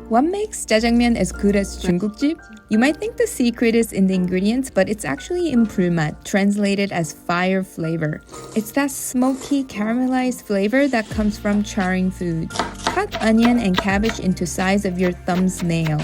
What makes jjajangmyeon as good as 중국집? You might think the secret is in the ingredients, but it's actually in 불맛, translated as fire flavor. It's that smoky, caramelized flavor that comes from charring food. Cut onion and cabbage into size of your thumb's nail.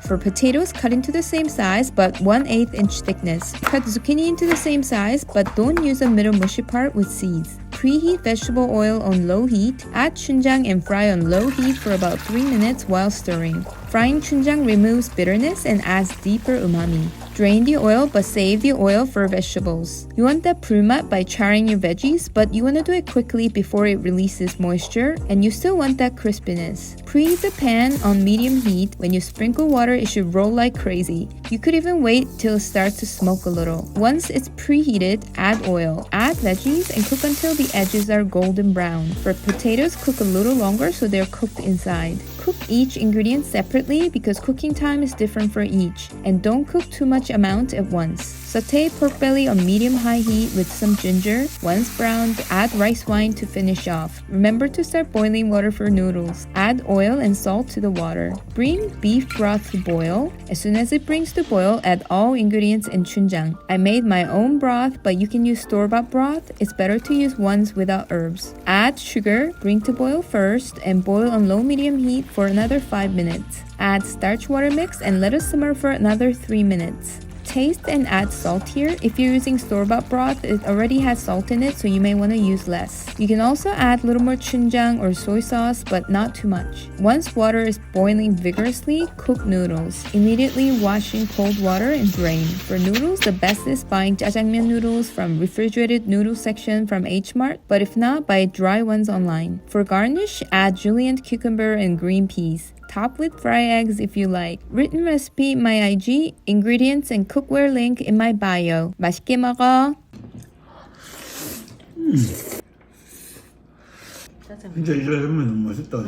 For potatoes, cut into the same size but 1/8 inch thickness. Cut zucchini into the same size but don't use the middle mushy part with seeds. Preheat vegetable oil on low heat. Add chunjang and fry on low heat for about 3 minutes while stirring. Frying chunjang removes bitterness and adds deeper umami. Drain the oil but save the oil for vegetables. You want that 불맛 by charring your veggies, but you want to do it quickly before it releases moisture, and you still want that crispiness. Preheat the pan on medium heat. When you sprinkle water, it should roll like crazy. You could even wait till it starts to smoke a little. Once it's preheated, add oil. Add veggies and cook until the edges are golden brown. For potatoes, cook a little longer so they're cooked inside. Cook each ingredient separately because cooking time is different for each. And don't cook too much amount at once. Saute pork belly on medium-high heat with some ginger. Once browned, add rice wine to finish off. Remember to start boiling water for noodles. Add oil and salt to the water. Bring beef broth to boil. As soon as it brings to boil, add all ingredients in chunjang. I made my own broth, but you can use store-bought broth. It's better to use ones without herbs. Add sugar, bring to boil first, and boil on low-medium heat for another 5 minutes. Add starch water mix and let it simmer for another 3 minutes. Taste and add salt here. If you're using store-bought broth, it already has salt in it, so you may want to use less. You can also add a little more chunjang or soy sauce, but not too much. Once water is boiling vigorously, cook noodles. Immediately wash in cold water and drain. For noodles, the best is buying jjajangmyeon noodles from refrigerated noodle section from H Mart, but if not, buy dry ones online. For garnish, add julienne cucumber and green peas. Top with fried eggs if you like. Written recipe in my IG, ingredients and cookware link in my bio. 맛있게 먹어. 진짜 이 정도면 너무 맛있다.